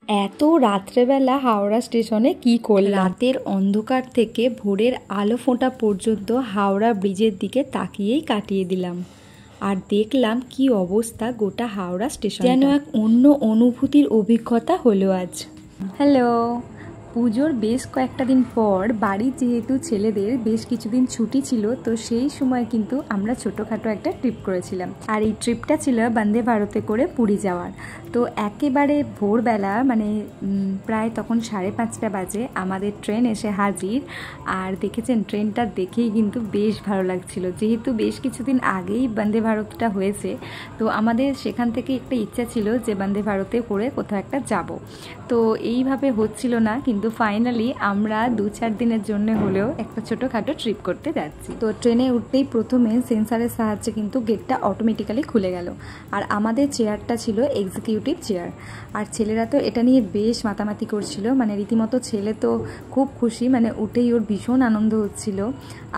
এত রাত্রেবেলা হাওড়া স্টেশনে কি করলাম। রাতের অন্ধকার থেকে ভোরের আলো ফোঁটা পর্যন্ত হাওড়া ব্রিজের দিকে তাকিয়েই কাটিয়ে দিলাম। আর দেখলাম কি অবস্থা গোটা হাওড়া স্টেশন, যেন এক অন্য অনুভূতির অভিজ্ঞতা হলো আজ। হ্যালো, পুজোর বেশ কয়েকটা দিন পর বাড়ি যেহেতু ছেলেদের বেশ কিছুদিন ছুটি ছিল, তো সেই সময় কিন্তু আমরা ছোটোখাটো একটা ট্রিপ করেছিলাম। আর এই ট্রিপটা ছিল বন্দে ভারতে করে পুরী যাওয়ার। তো একেবারে ভোরবেলা মানে প্রায় তখন 5:30 বাজে আমাদের ট্রেন এসে হাজির। আর দেখেছেন ট্রেনটা দেখেই কিন্তু বেশ ভালো লাগছিল, যেহেতু বেশ কিছুদিন আগেই বন্দে ভারতটা হয়েছে। তো আমাদের সেখান থেকে একটা ইচ্ছা ছিল যে বন্দে ভারতে করে কোথাও একটা যাব। তো এইভাবে হচ্ছিল না, কিন্তু ফাইনালি আমরা 2-4 দিনের জন্য হলেও একটা ছোটোখাটো ট্রিপ করতে যাচ্ছি। তো ট্রেনে উঠতেই প্রথমে সেন্সারের সাহায্যে কিন্তু গেটটা অটোমেটিক্যালি খুলে গেল। আর আমাদের চেয়ারটা ছিল এক্সিকিউটিভ চেয়ার। আর ছেলেরা তো এটা নিয়ে বেশ মাতামাতি করছিল, মানে রীতিমতো ছেলে তো খুব খুশি, মানে উঠেই ওর ভীষণ আনন্দ হচ্ছিল।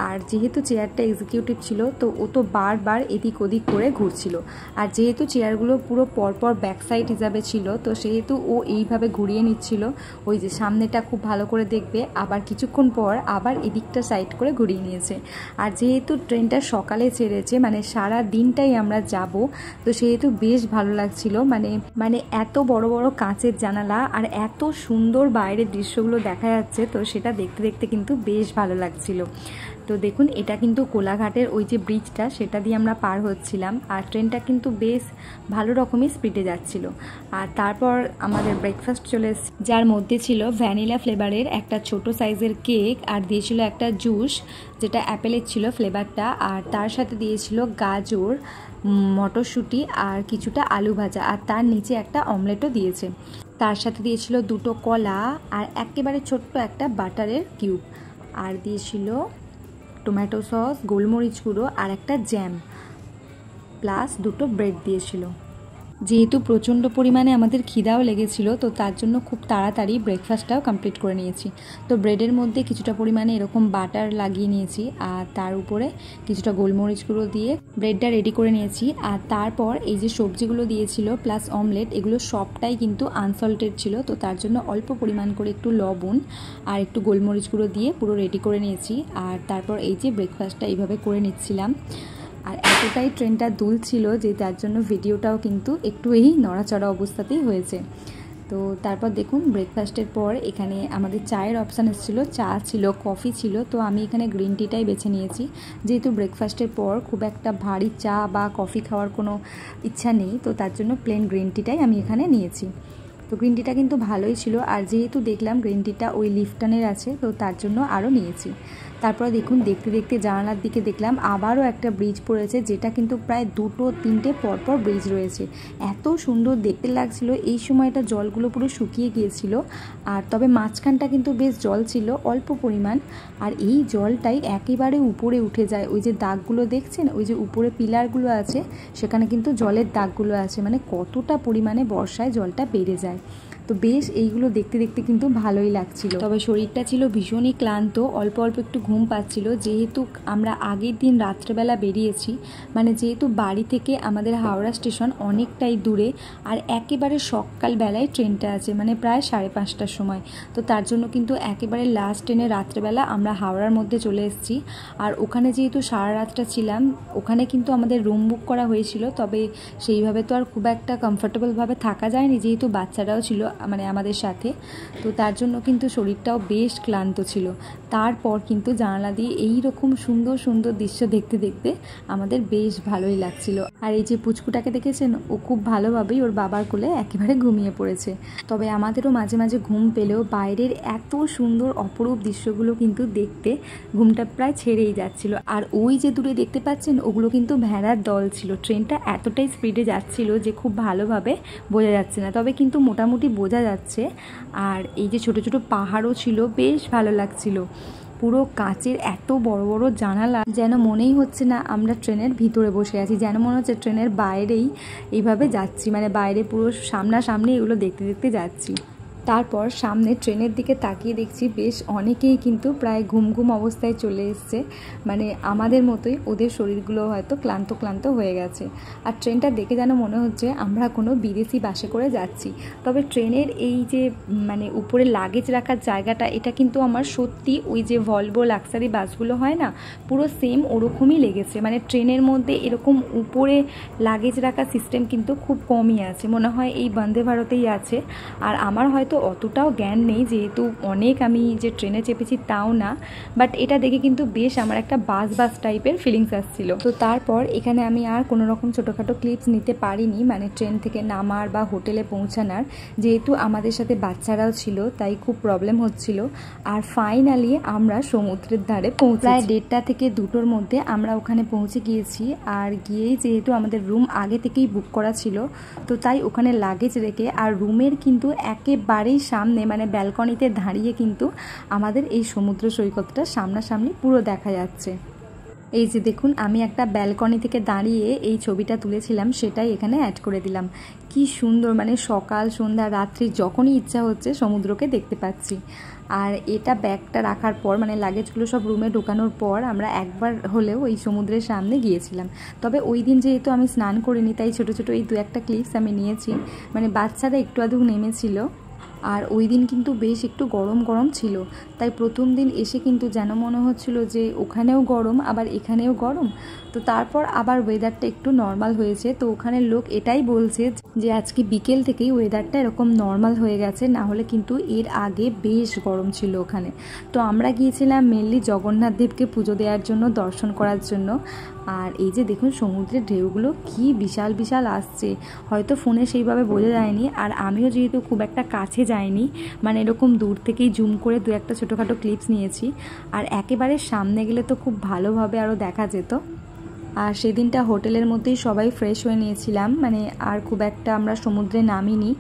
আর যেহেতু চেয়ারটা এক্সিকিউটিভ ছিল, তো ও তো বারবার এদিক ওদিক করে ঘুরছিল। আর যেহেতু চেয়ারগুলো পুরো পরপর ব্যাক সাইড হিসাবে ছিল, তো সেহেতু ও এইভাবে ঘুরিয়ে নিচ্ছিল, ওই যে সামনেটা খুব ভালো করে দেখবে, আবার কিছুক্ষণ পর আবার এদিকটা সাইড করে ঘুরিয়ে নিয়েছে। আর যেহেতু ট্রেনটা সকালে ছেড়েছে, মানে সারা দিনটাই আমরা যাব, তো সেহেতু বেশ ভালো লাগছিল। মানে এত বড় বড় কাঁচের জানালা আর এত সুন্দর বাইরের দৃশ্যগুলো দেখা যাচ্ছে, তো সেটা দেখতে দেখতে কিন্তু বেশ ভালো লাগছিল। তো দেখুন, এটা কিন্তু কোলাঘাটের ওই যে ব্রিজটা, সেটা দিয়ে আমরা পার হচ্ছিলাম। আর ট্রেনটা কিন্তু বেশ ভালো রকমই স্পিডে যাচ্ছিল। আর তারপর আমাদের ব্রেকফাস্ট চলে এসেছে, যার মধ্যে ছিল ভ্যানিলা ফ্লেভারের একটা ছোট সাইজের কেক, আর দিয়েছিল একটা জুস যেটা অ্যাপেলের ছিল ফ্লেভারটা। আর তার সাথে দিয়েছিল গাজর, মটরশুঁটি আর কিছুটা আলু ভাজা, আর তার নিচে একটা অমলেটও দিয়েছে। তার সাথে দিয়েছিল 2টো কলা আর একেবারে ছোট্ট একটা বাটারের কিউব, আর দিয়েছিল টমেটো সস, গোলমরিচ গুঁড়ো আর একটা জ্যাম, প্লাস 2টো ব্রেড দিয়েছিল। যেহেতু প্রচণ্ড পরিমাণে আমাদের খিদাও লেগেছিল, তো তার জন্য খুব তাড়াতাড়ি ব্রেকফাস্টটাও কমপ্লিট করে নিয়েছি। তো ব্রেডের মধ্যে কিছুটা পরিমাণে এরকম বাটার লাগিয়ে নিয়েছি, আর তার উপরে কিছুটা গোলমরিচ গুঁড়ো দিয়ে ব্রেডটা রেডি করে নিয়েছি। আর তারপর এই যে সবজিগুলো দিয়েছিল প্লাস অমলেট, এগুলো সবটাই কিন্তু আনসল্টেড ছিল, তো তার জন্য অল্প পরিমাণ করে একটু লবণ আর একটু গোলমরিচ গুঁড়ো দিয়ে পুরো রেডি করে নিয়েছি। আর তারপর এই যে ব্রেকফাস্টটা এইভাবে করে নিচ্ছিলাম। আর এতটাই ট্রেনটা দুলছিল যে তার জন্য ভিডিওটাও কিন্তু একটু এই নড়াচড়া অবস্থাতেই হয়েছে। তো তারপর দেখুন, ব্রেকফাস্টের পর এখানে আমাদের চায়ের অপশান এসেছিলো, চা ছিল, কফি ছিল। তো আমি এখানে গ্রিন টিটাই বেছে নিয়েছি, যেহেতু ব্রেকফাস্টের পর খুব একটা ভারী চা বা কফি খাওয়ার কোনো ইচ্ছা নেই, তো তার জন্য প্লেন গ্রিন টিটাই আমি এখানে নিয়েছি। তো গ্রিন টিটা কিন্তু ভালোই ছিল, আর যেহেতু দেখলাম গ্রিন টিটা ওই লিফটনের আছে, তো তার জন্য আরও নিয়েছি। তারপর দেখুন, দেখতে দেখতে জানালার দিকে দেখলাম আবারও একটা ব্রিজ পড়েছে, যেটা কিন্তু প্রায় 2-3টে পরপর ব্রিজ রয়েছে। এত সুন্দর দেখতে লাগছিল। এই সময়টা জলগুলো পুরো শুকিয়ে গিয়েছিল, আর তবে মাঝখানটা কিন্তু বেশ জল ছিল অল্প পরিমাণ। আর এই জলটাই একেবারে উপরে উঠে যায়, ওই যে দাগগুলো দেখছেন, ওই যে উপরে পিলারগুলো আছে, সেখানে কিন্তু জলের দাগগুলো আছে, মানে কতটা পরিমাণে বর্ষায় জলটা বেড়ে যায়। তো বেশ এইগুলো দেখতে দেখতে কিন্তু ভালোই লাগছিল। তবে শরীরটা ছিল ভীষণই ক্লান্ত, অল্প অল্প একটু ঘুম পাচ্ছিল, যেহেতু আমরা আগের দিন রাত্রেবেলা বেরিয়েছি। মানে যেহেতু বাড়ি থেকে আমাদের হাওড়া স্টেশন অনেকটাই দূরে, আর একেবারে সকালবেলায় ট্রেনটা আছে, মানে প্রায় 5:30টার সময়। তো তার জন্য কিন্তু একেবারে লাস্ট ট্রেনে রাত্রেবেলা আমরা হাওড়ার মধ্যে চলে এসেছি। আর ওখানে যেহেতু সারা রাতটা ছিলাম, ওখানে কিন্তু আমাদের রুম বুক করা হয়েছিল, তবে সেইভাবে তো আর খুব একটা কমফোর্টেবলভাবে থাকা যায়নি, যেহেতু বাচ্চারাও ছিল মানে আমাদের সাথে। তো তার জন্য কিন্তু শরীরটাও বেশ ক্লান্ত ছিল। তারপর কিন্তু জানালা দিয়ে এই রকম সুন্দর সুন্দর দৃশ্য দেখতে দেখতে আমাদের বেশ ভালোই লাগছিল। আর এই যে পুচকুটাকে দেখেছেন, ও খুব ভালোভাবেই ওর বাবার কোলে একেবারে ঘুমিয়ে পড়েছে। তবে আমাদেরও মাঝে মাঝে ঘুম পেলেও বাইরের এত সুন্দর অপরূপ দৃশ্যগুলো কিন্তু দেখতে ঘুমটা প্রায় ছেড়েই যাচ্ছিল। আর ওই যে দূরে দেখতে পাচ্ছেন, ওগুলো কিন্তু ভেড়ার দল ছিল। ট্রেনটা এতটাই স্পিডে যাচ্ছিল যে খুব ভালোভাবে বোঝা যাচ্ছে না, তবে কিন্তু মোটামুটি বোঝা যাচ্ছে। আর এই যে ছোট ছোট পাহাড়ও ছিল, বেশ ভালো লাগছিল। পুরো কাঁচের এত বড় বড় জানালা, যেন মনেই হচ্ছে না আমরা ট্রেনের ভিতরে বসে আছি, যেন মনে হচ্ছে ট্রেনের বাইরেই এইভাবে যাচ্ছি, মানে বাইরে পুরো সামনাসামনি এগুলো দেখতে দেখতে যাচ্ছি। তারপর সামনে ট্রেনের দিকে তাকিয়ে দেখছি বেশ অনেকেই কিন্তু প্রায় ঘুম ঘুম অবস্থায় চলে এসছে, মানে আমাদের মতোই ওদের শরীরগুলো হয়তো ক্লান্ত ক্লান্ত হয়ে গেছে। আর ট্রেনটা দেখে যেন মনে হচ্ছে আমরা কোনো বিদেশি বাসে করে যাচ্ছি। তবে ট্রেনের এই যে মানে উপরে লাগেজ রাখার জায়গাটা, এটা কিন্তু আমার সত্যি ওই যে ভলভো লাক্সারি বাসগুলো হয় না, পুরো সেম ওরকমই লেগেছে। মানে ট্রেনের মধ্যে এরকম উপরে লাগেজ রাখার সিস্টেম কিন্তু খুব কমই আছে, মনে হয় এই বন্দে ভারতেই আছে। আর আমার হয়তো অতটাও জ্ঞান নেই, যেহেতু অনেক আমি যে ট্রেনে চেপেছি তাও না, বাট এটা দেখে কিন্তু বেশ আমার একটা বাস টাইপের ফিলিংস আসছিল। তো তারপর এখানে আমি আর কোনো রকম ছোটোখাটো ক্লিপস নিতে পারিনি, মানে ট্রেন থেকে নামার বা হোটেলে পৌঁছানোর, যেহেতু আমাদের সাথে বাচ্চারাও ছিল তাই খুব প্রবলেম হচ্ছিল। আর ফাইনালি আমরা সমুদ্রের ধারে পৌঁছে প্রায় 1:30 থেকে 2টোর মধ্যে আমরা ওখানে পৌঁছে গিয়েছি। আর গিয়েই যেহেতু আমাদের রুম আগে থেকেই বুক করা ছিল, তো তাই ওখানে লাগেজ রেখে আর রুমের কিন্তু একেবারেই সামনে মানে ব্যালকনিতে দাঁড়িয়ে কিন্তু আমাদের এই সমুদ্র সৈকতটা সামনাসামনি পুরো দেখা যাচ্ছে। এই যে দেখুন, আমি একটা ব্যালকনি থেকে দাঁড়িয়ে এই ছবিটা তুলেছিলাম, সেটাই এখানে অ্যাড করে দিলাম। কি সুন্দর, মানে সকাল সন্ধ্যা রাত্রি যখনই ইচ্ছা হচ্ছে সমুদ্রকে দেখতে পাচ্ছি। আর এটা ব্যাগটা রাখার পর মানে লাগেজগুলো সব রুমে ঢোকানোর পর আমরা একবার হলেও এই সমুদ্রের সামনে গিয়েছিলাম। তবে ওই দিন যেহেতু আমি স্নান করিনি, তাই ছোটো ছোটো এই 2-1টা ক্লিপস আমি নিয়েছি। মানে বাচ্চারা একটু আধটু নেমেছিল। আর ওই দিন কিন্তু বেশ একটু গরম গরম ছিল, তাই প্রথম দিন এসে কিন্তু যেন মনে হচ্ছিল যে ওখানেও গরম আবার এখানেও গরম। তো তারপর আবার ওয়েদারটা একটু নর্মাল হয়েছে। তো ওখানের লোক এটাই বলছে যে আজকে বিকেল থেকেই ওয়েদারটা এরকম নর্মাল হয়ে গেছে, না হলে কিন্তু এর আগে বেশ গরম ছিল ওখানে। তো আমরা গিয়েছিলাম মেনলি জগন্নাথ দেবকে পুজো দেওয়ার জন্য, দর্শন করার জন্য। আর এই যে দেখুন সমুদ্রের ঢেউগুলো কি বিশাল বিশাল আসছে, হয়তো ফোনে সেইভাবে বোঝা যায়নি। আর আমিও যেহেতু খুব একটা কাছে যাইনি, মানে এরকম দূর থেকেই জুম করে 2-1টা ছোটোখাটো ক্লিপস নিয়েছি। আর একেবারে সামনে গেলে তো খুব ভালোভাবে আরও দেখা যেত। আর সেদিনটা হোটেলের মধ্যেই সবাই ফ্রেশ হয়ে নিয়েছিলাম, মানে আর খুব একটা আমরা সমুদ্রে নামিনি।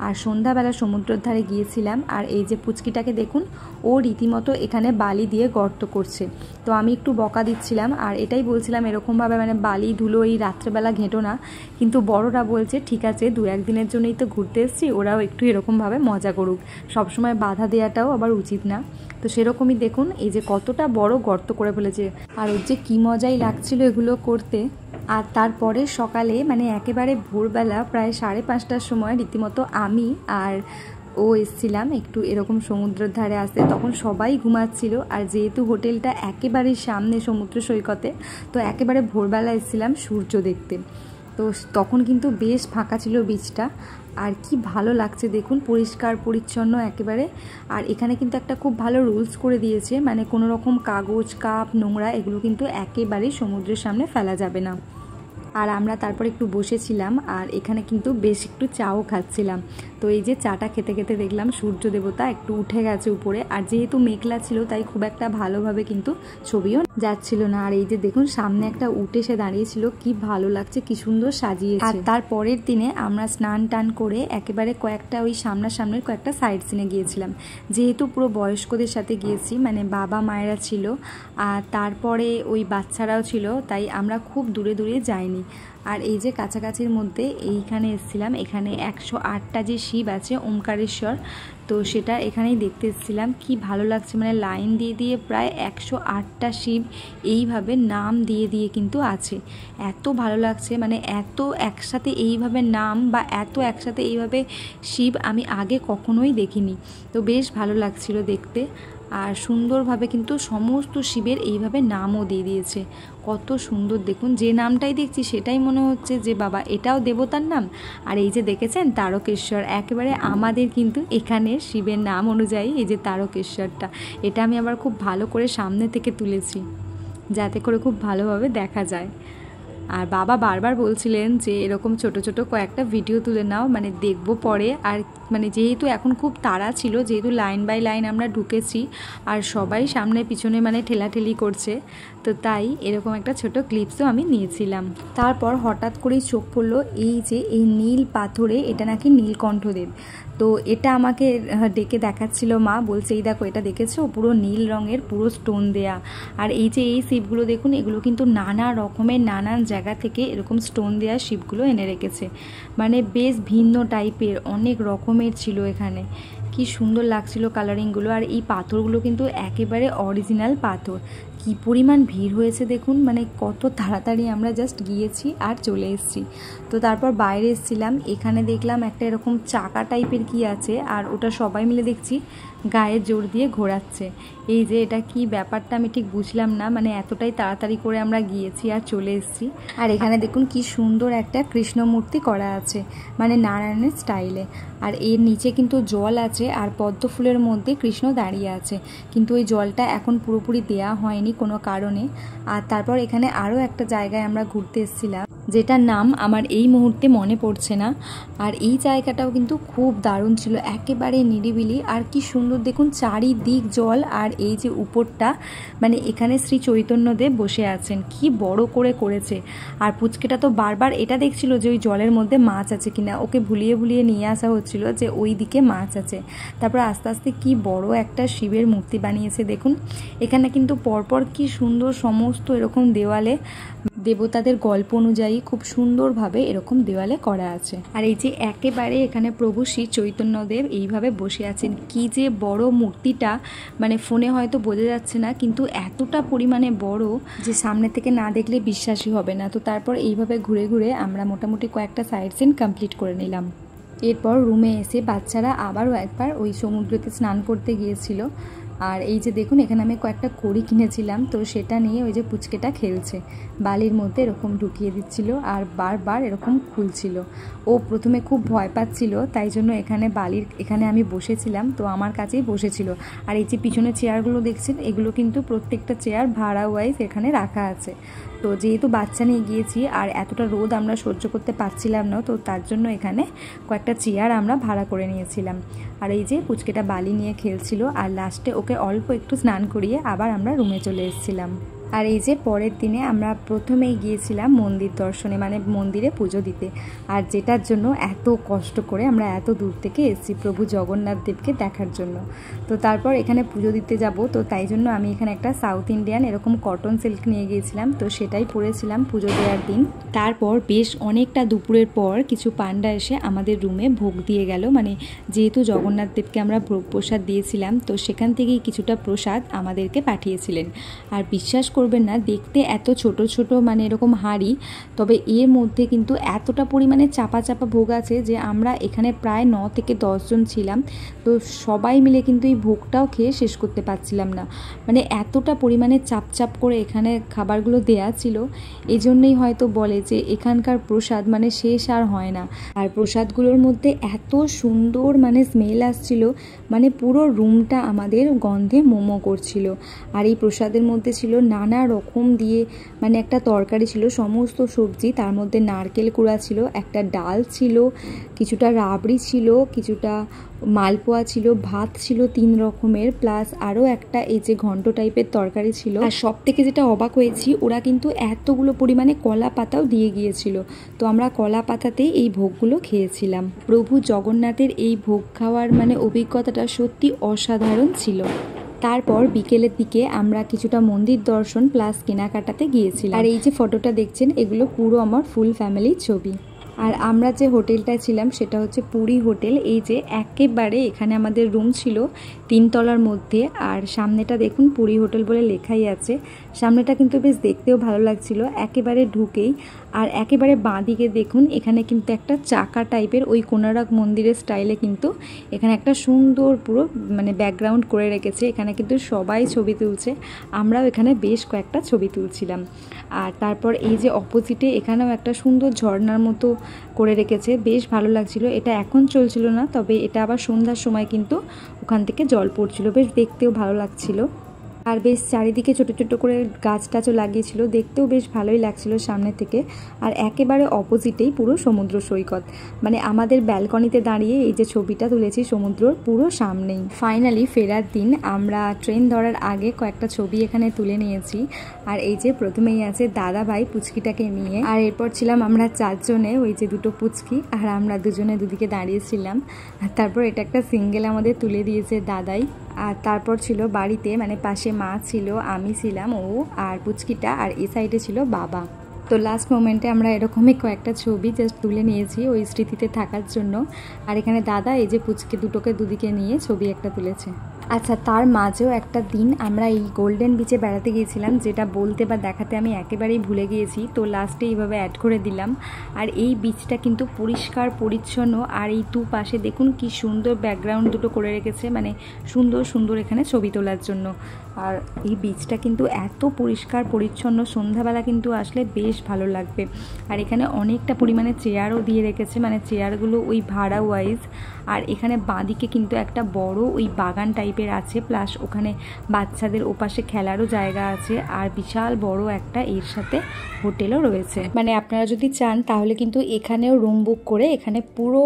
আর সন্ধ্যাবেলা সমুদ্রের ধারে গিয়েছিলাম। আর এই যে পুচকিটাকে দেখুন, ও রীতিমতো এখানে বালি দিয়ে গর্ত করছে। তো আমি একটু বকা দিচ্ছিলাম আর এটাই বলছিলাম এরকমভাবে মানে বালি ধুলো এই রাত্রেবেলা ঘেঁটো না। কিন্তু বড়রা বলছে ঠিক আছে, 2-1 দিনের জন্যই তো ঘুরতে এসেছি, ওরাও একটু এরকমভাবে মজা করুক, সবসময় বাধা দেওয়াটাও আবার উচিত না। তো সেরকমই দেখুন এই যে কতটা বড় গর্ত করে ফেলেছে, আর ওর যে কী মজাই লাগছিল এগুলো করতে। আর তারপরে সকালে মানে একেবারে ভোরবেলা প্রায় 5:30টার সময় রীতিমতো আমি আর ও এসছিলাম একটু এরকম সমুদ্রের ধারে আসতে। তখন সবাই ঘুমাচ্ছিল, আর যেহেতু হোটেলটা একেবারে সামনে সমুদ্র সৈকতে, তো একেবারে ভোরবেলা এসছিলাম সূর্য দেখতে। তো তখন কিন্তু বেশ ফাঁকা ছিল বিচটা, আর কি ভালো লাগছে দেখুন, পরিষ্কার পরিচ্ছন্ন একেবারে। আর এখানে কিন্তু একটা খুব ভালো রুলস করে দিয়েছে, মানে কোনো রকম কাগজ কাপ নোংরা এগুলো কিন্তু একেবারেই সমুদ্রের সামনে ফেলা যাবে না। আর আমরা তারপর একটু বসেছিলাম, আর এখানে কিন্তু বেশ একটু চাও খাচ্ছিলাম। তো এই যে চাটা খেতে খেতে দেখলাম সূর্য দেবতা একটু উঠে গেছে উপরে, আর যেহেতু মেঘলা ছিল তাই খুব একটা ভালোভাবে কিন্তু ছবিও যাচ্ছিল না। আর এই যে দেখুন সামনে একটা উট এসে দাঁড়িয়েছিল, কি ভালো লাগছে, কি সুন্দর সাজিয়েছে। আর তার পরের দিনে আমরা স্নান টান করে একেবারে কয়েকটা ওই সামনাসামনির কয়েকটা সাইড সিনে গিয়েছিলাম। যেহেতু পুরো বয়স্কদের সাথে গিয়েছি, মানে বাবা মায়েরা ছিল আর তারপরে ওই বাচ্চারাও ছিল, তাই আমরা খুব দূরে দূরে যাইনি। আর এই যে কাছাকাছির মধ্যে এইখানে এসেছিলাম, এখানে 108টা যে শিব আছে ওমকারেশ্বর, তো সেটা এখানেই দেখতে এসেছিলাম। কি ভালো লাগছে, মানে লাইন দিয়ে দিয়ে প্রায় 108টা শিব এইভাবে নাম দিয়ে দিয়ে কিন্তু আছে। এত ভালো লাগছে, মানে এত একসাথে এইভাবে নাম বা এত একসাথে এইভাবে শিব আমি আগে কখনোই দেখিনি। তো বেশ ভালো লাগছিল দেখতে। আর সুন্দরভাবে কিন্তু সমস্ত শিবের এইভাবে নামও দিয়ে দিয়েছে, কত সুন্দর দেখুন। যে নামটাই দেখছি সেটাই মনে হচ্ছে যে বাবা এটাও দেবতার নাম। আর এই যে দেখেছেন তারকেশ্বর, একেবারে আমাদের কিন্তু এখানে শিবের নাম অনুযায়ী এই যে তারকেশ্বরটা, এটা আমি আবার খুব ভালো করে সামনে থেকে তুলেছি যাতে করে খুব ভালোভাবে দেখা যায়। আর বাবা বারবার বলছিলেন যে এরকম ছোট ছোট কয়েকটা ভিডিও তুলে নাও, মানে দেখবো পরে। আর মানে যেহেতু এখন খুব তাড়া ছিল, যেহেতু লাইন বাই লাইন আমরা ঢুকেছি আর সবাই সামনে পিছনে মানে ঠেলাঠেলি করছে, তো তাই এরকম একটা ছোট ক্লিপসও আমি নিয়েছিলাম। তারপর হঠাৎ করেই চোখ পড়লো এই যে এই নীল পাথরে, এটা নাকি নীলকণ্ঠদেব। তো এটা আমাকে ডেকে দেখাচ্ছিল মা, বলছে এই দেখো এটা দেখেছো, পুরো নীল রঙের পুরো স্টোন দেয়া। আর এই যে এই শিবগুলো দেখুন, এগুলো কিন্তু নানা রকমের নানান জায়গা থেকে এরকম স্টোন দেওয়া শিবগুলো এনে রেখেছে, মানে বেশ ভিন্ন টাইপের অনেক রকমের ছিল এখানে। কি সুন্দর লাগছিল কালারিংগুলো। আর এই পাথরগুলো কিন্তু একেবারে অরিজিনাল পাথর। কি পরিমাণ ভিড় হয়েছে দেখুন, মানে কত তাড়াতাড়ি আমরা জাস্ট গিয়েছি আর চলে এসেছি। তো তারপর বাইরে এসেছিলাম, এখানে দেখলাম একটা এরকম চাকা টাইপের কি আছে, আর ওটা সবাই মিলে দেখছি গায়ে জোর দিয়ে ঘোরাচ্ছে। এই যে এটা কি ব্যাপারটা আমি ঠিক বুঝলাম না, মানে এতটাই তাড়াতাড়ি করে আমরা গিয়েছি আর চলে এসেছি। আর এখানে দেখুন কি সুন্দর একটা কৃষ্ণ মূর্তি করা আছে, মানে নারায়ণের স্টাইলে। আর এর নিচে কিন্তু জল আছে, আর পদ্ম ফুলের মধ্যে কৃষ্ণ দাঁড়িয়ে আছে, কিন্তু ওই জলটা এখন পুরোপুরি দেয়া হয়নি কোনো কারণে। আর তারপর এখানে আরও একটা জায়গায় আমরা ঘুরতে এসেছিলাম, যেটার নাম আমার এই মুহূর্তে মনে পড়ছে না। আর এই জায়গাটাও কিন্তু খুব দারুণ ছিল, একেবারে নিরিবিলি। আর কি সুন্দর দেখুন, চারিদিক জল, আর এই যে উপরটা, মানে এখানে শ্রী চৈতন্যদেব বসে আছেন, কি বড় করে করেছে। আর পুচকেটা তো বারবার এটা দেখছিল যে ওই জলের মধ্যে মাছ আছে কিনা, ওকে ভুলিয়ে ভুলিয়ে নিয়ে আসা হচ্ছিল যে ওই দিকে মাছ আছে। তারপর আস্তে আস্তে কি বড় একটা শিবের মূর্তি বানিয়েছে দেখুন। এখানে কিন্তু পরপর কি সুন্দর সমস্ত এরকম দেওয়ালে দেবতাদের গল্প অনুযায়ী খুব সুন্দরভাবে এরকম দেওয়ালে করা আছে। আর এই যে একেবারে এখানে প্রভু শ্রী চৈতন্যদেব এইভাবে বসে আছেন, কি যে বড় মূর্তিটা, মানে ফোনে হয়তো বোঝা যাচ্ছে না, কিন্তু এতটা পরিমাণে বড় যে সামনে থেকে না দেখলে বিশ্বাসই হবে না। তো তারপর এইভাবে ঘুরে ঘুরে আমরা মোটামুটি কয়েকটা সাইড সিন কমপ্লিট করে নিলাম। এরপর রুমে এসে বাচ্চারা আবারও একবার ওই সমুদ্রতে স্নান করতে গিয়েছিল। আর এই যে দেখুন, এখানে আমি কয়েকটা কড়ি কিনেছিলাম, তো সেটা নিয়ে ওই যে পুচকেটা খেলছে, বালির মধ্যে এরকম ঢুকিয়ে দিচ্ছিল আর বারবার এরকম খুলছিল। ও প্রথমে খুব ভয় পাচ্ছিল, তাই জন্য এখানে আমি বসেছিলাম, তো আমার কাছেই বসেছিল। আর এই যে পিছনে চেয়ারগুলো দেখছেন, এগুলো কিন্তু প্রত্যেকটা চেয়ার ভাড়া ওয়াইজ এখানে রাখা আছে। তো যেহেতু বাচ্চা নিয়ে গিয়েছি আর এতটা রোদ আমরা সহ্য করতে পারছিলাম না, তো তার জন্য এখানে কয়েকটা চেয়ার আমরা ভাড়া করে নিয়েছিলাম। আর এই যে পুচকেটা বালি নিয়ে খেলছিল, আর লাস্টে ওকে অল্প একটু স্নান করিয়ে আবার আমরা রুমে চলে এসেছিলাম। আর এই যে পরের দিনে আমরা প্রথমেই গিয়েছিলাম মন্দির দর্শনে, মানে মন্দিরে পুজো দিতে। আর যেটার জন্য এত কষ্ট করে আমরা এত দূর থেকে এসেছি প্রভু জগন্নাথ দেবকে দেখার জন্য। তো তারপর এখানে পুজো দিতে যাব, তো তাই জন্য আমি এখানে একটা সাউথ ইন্ডিয়ান এরকম কটন সিল্ক নিয়ে গিয়েছিলাম, তো সেটাই পরেছিলাম পুজো দেওয়ার দিন। তারপর বেশ অনেকটা দুপুরের পর কিছু পান্ডা এসে আমাদের রুমে ভোগ দিয়ে গেল, মানে যেহেতু জগন্নাথ দেবকে আমরা ভোগ প্রসাদ দিয়েছিলাম, তো সেখান থেকেই কিছুটা প্রসাদ আমাদেরকে পাঠিয়েছিলেন। আর বিশ্বাস করবেন না, দেখতে এত ছোট ছোট মানে এরকম হাঁড়ি, তবে এর মধ্যে কিন্তু এতটা পরিমাণে চাপা চাপা ভোগ আছে যে আমরা এখানে প্রায় 9 থেকে 10 জন ছিলাম, তো সবাই মিলে কিন্তু এই ভোগটাও খেয়ে শেষ করতে পারছিলাম না। মানে এতটা পরিমাণে চাপ চাপ করে এখানে খাবারগুলো দেয়া ছিল, এই জন্যই হয়তো বলে যে এখানকার প্রসাদ মানে শেষ আর হয় না। আর প্রসাদগুলোর মধ্যে এত সুন্দর মানে স্মেল আসছিল, মানে পুরো রুমটা আমাদের গন্ধে মোমো করছিল। আর এই প্রসাদের মধ্যে ছিল নানা রকম দিয়ে, মানে একটা তরকারি ছিল সমস্ত সবজি, তার মধ্যে নারকেল কুড়া ছিল, একটা ডাল ছিল, কিছুটা রাবড়ি ছিল, কিছুটা মালপোয়া ছিল, ভাত ছিল 3 রকমের, প্লাস আরও একটা এই যে ঘন্ট টাইপের তরকারি ছিল। আর সব থেকে যেটা অবাক হয়েছি, ওরা কিন্তু এতগুলো পরিমাণে কলা পাতাও দিয়ে গিয়েছিল, তো আমরা কলা পাতাতেই এই ভোগগুলো খেয়েছিলাম। প্রভু জগন্নাথের এই ভোগ খাওয়ার মানে অভিজ্ঞতাটা সত্যি অসাধারণ ছিল। তারপর বিকেলের দিকে আমরা কিছুটা মন্দির দর্শন প্লাস কেনাকাটাতে গিয়েছিলাম। আর এই যে ফটোটা দেখছেন, এগুলো পুরো আমার ফুল ফ্যামিলির ছবি। আর আমরা যে হোটেলটা ছিলাম সেটা হচ্ছে পুরী হোটেল। এই যে একেবারে এখানে আমাদের রুম ছিল 3 তলার মধ্যে, আর সামনেটা দেখুন পুরী হোটেল বলে লেখাই আছে। সামনেটা কিন্তু বেশ দেখতেও ভালো লাগছিল একেবারে ঢুকেই। আর একেবারে বাঁ দিকে দেখুন, এখানে কিন্তু একটা চাকা টাইপের ওই কোনারক মন্দিরের স্টাইলে কিন্তু এখানে একটা সুন্দর পুরো মানে ব্যাকগ্রাউন্ড করে রেখেছে। এখানে কিন্তু সবাই ছবি তুলছে, আমরাও এখানে বেশ কয়েকটা ছবি তুলছিলাম। আর তারপর এই যে অপোজিটে এখানেও একটা সুন্দর ঝর্ণার মতো করে রেখেছে, বেশ ভালো লাগছিল। এটা এখন চলছিল না, তবে এটা আবার সন্ধ্যার সময় কিন্তু ওখান থেকে জল পড়ছিল, বেশ দেখতেও ভালো লাগছিল। আর বেশ চারিদিকে ছোট ছোট করে গাছ টাছও লাগিয়েছিল, দেখতেও বেশ ভালোই লাগছিল সামনে থেকে। আর একেবারে অপোজিটেই পুরো সমুদ্র সৈকত, মানে আমাদের ব্যালকনিতে দাঁড়িয়ে এই যে ছবিটা তুলেছি সমুদ্রর পুরো সামনেই। ফাইনালি ফেরার দিন আমরা ট্রেন ধরার আগে কয়েকটা ছবি এখানে তুলে নিয়েছি। আর এই যে প্রথমেই আছে দাদা ভাই পুচকিটাকে নিয়ে, আর এরপর ছিলাম আমরা 4 জনে, ওই যে 2টো পুচকি, আর আমরা দুজনে দুদিকে দাঁড়িয়েছিলাম। আর তারপর এটা একটা সিঙ্গেল আমাদের তুলে দিয়েছে দাদাই। আর তারপর ছিল বাড়িতে, মানে পাশে মা ছিল, আমি ছিলাম, ও আর পুচকিটা, আর এই সাইডে ছিল বাবা। তো লাস্ট মোমেন্টে আমরা এরকমই কয়েকটা ছবি জাস্ট তুলে নিয়েছি ওই স্মৃতিতে থাকার জন্য। আর এখানে দাদা এই যে পুচকে দুটোকে দুদিকে নিয়ে ছবি একটা তুলেছে। আচ্ছা, তার মাঝেও একটা দিন আমরা এই গোল্ডেন বিচে বেড়াতে গিয়েছিলাম, যেটা বলতে বা দেখাতে আমি একেবারেই ভুলে গিয়েছি, তো লাস্টে এইভাবে অ্যাড করে দিলাম। আর এই বিচটা কিন্তু পরিষ্কার পরিচ্ছন্ন, আর এই দুপাশে দেখুন কি সুন্দর ব্যাকগ্রাউন্ড দুটো করে রেখেছে, মানে সুন্দর সুন্দর এখানে ছবি তোলার জন্য। আর এই বিচটা কিন্তু এত পরিষ্কার পরিচ্ছন্ন, সন্ধ্যাবেলা কিন্তু আসলে বেশ ভালো লাগবে। আর এখানে অনেকটা পরিমাণে চেয়ারও দিয়ে রেখেছে, মানে চেয়ারগুলো ওই ভাড়া ওয়াইজ। আর এখানে বাঁদিকে কিন্তু একটা বড় ওই বাগান টাইপের আছে, প্লাস ওখানে বাচ্চাদের ওপাশে খেলারও জায়গা আছে, আর বিশাল বড় একটা এর সাথে হোটেলও রয়েছে। মানে আপনারা যদি চান তাহলে কিন্তু এখানেও রুম বুক করে এখানে পুরো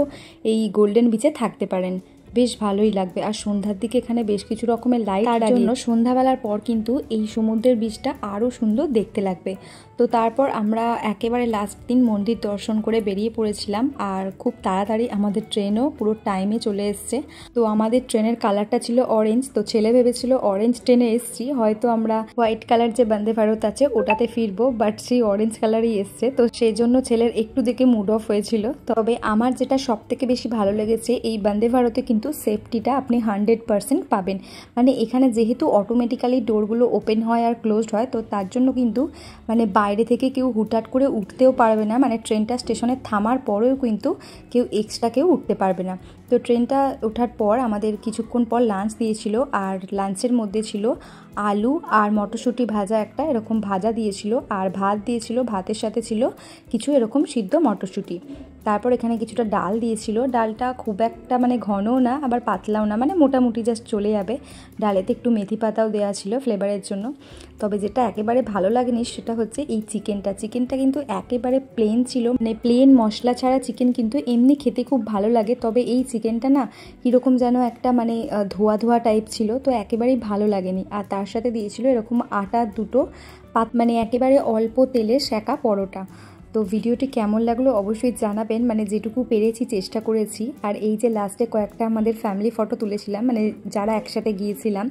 এই গোল্ডেন বিচে থাকতে পারেন, বেশ ভালোই লাগবে। আর সন্ধ্যার দিকে এখানে বেশ কিছু রকমের লাইট, তার জন্য সন্ধ্যাবেলার পর কিন্তু এই সমুদ্রের বিচটা আরও সুন্দর দেখতে লাগবে। তো তারপর আমরা একেবারে লাস্ট দিন মন্দির দর্শন করে বেরিয়ে পড়েছিলাম, আর খুব তাড়াতাড়ি আমাদের ট্রেনও পুরো টাইমে চলে এসছে। তো আমাদের ট্রেনের কালারটা ছিল অরেঞ্জ, তো ছেলে ভেবেছিল অরেঞ্জ ট্রেনে এসছি, হয়তো আমরা হোয়াইট কালার যে বন্দে ভারত আছে ওটাতে ফিরবো, বাট সেই অরেঞ্জ কালারই এসছে। তো সেই জন্য ছেলের একটু দেখে মুড অফ হয়েছিল। তবে আমার যেটা সব থেকে বেশি ভালো লেগেছে, এই বন্দে ভারতে কিন্তু সেফটিটা আপনি 100% পাবেন। মানে এখানে যেহেতু অটোমেটিক্যালি ডোরগুলো ওপেন হয় আর ক্লোজড হয়, তো তার জন্য কিন্তু মানে বাইরে থেকে কেউ হুটহাট করে উঠতেও পারবে না, মানে ট্রেনটা স্টেশনে থামার পরেও কিন্তু কেউ এক্সট্রা কেউ উঠতে পারবে না। তো ট্রেনটা ওঠার পর আমাদের কিছুক্ষণ পর লাঞ্চ দিয়েছিল, আর লাঞ্চের মধ্যে ছিল আলু আর মটরশুঁটি ভাজা, একটা এরকম ভাজা দিয়েছিল, আর ভাত দিয়েছিল, ভাতের সাথে ছিল কিছু এরকম সিদ্ধ মটরশুঁটি। তারপর এখানে কিছুটা ডাল দিয়েছিল, ডালটা খুব একটা মানে ঘনও না আবার পাতলাও না, মানে মোটামুটি জাস্ট চলে যাবে। ডালেতে একটু মেথি পাতাও দেওয়া ছিল ফ্লেভারের জন্য। তবে যেটা একেবারে ভালো লাগেনি সেটা হচ্ছে এই চিকেনটা কিন্তু একেবারে প্লেন ছিল, মানে প্লেন মশলা ছাড়া চিকেন কিন্তু এমনি খেতে খুব ভালো লাগে, তবে এই চিকেনটা না কীরকম যেন একটা মানে ধোয়া ধোয়া টাইপ ছিল, তো একেবারেই ভালো লাগেনি। আর তার সাথে দিয়েছিল এরকম আটা দুটো মানে একেবারে অল্প তেলে সেঁকা পরোটা। তো ভিডিওটি কেমন লাগলো অবশ্যই জানাবেন, মানে যেটুকু পেরেছি চেষ্টা করেছি। আর এই যে লাস্টে কয়েকটা আমাদের ফ্যামিলি ফটো তুলেছিলাম, মানে যারা একসাথে গিয়েছিলাম,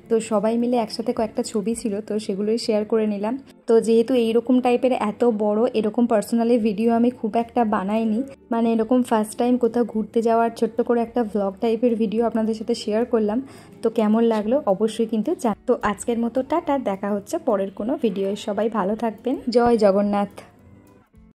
তো সবাই মিলে একসাথে কয়েকটা ছবি ছিল, তো সেগুলোই শেয়ার করে নিলাম। তো যেহেতু এইরকম টাইপের এত বড় এরকম পার্সোনালি ভিডিও আমি খুব একটা বানাইনি, মানে এরকম ফার্স্ট টাইম কোথাও ঘুরতে যাওয়ার ছোট্ট করে একটা ভ্লগ টাইপের ভিডিও আপনাদের সাথে শেয়ার করলাম। তো কেমন লাগলো অবশ্যই কিন্তু তো আজকের মতো টাটা, দেখা হচ্ছে পরের কোনো ভিডিও। সবাই ভালো থাকবেন, জয় জগন্নাথ।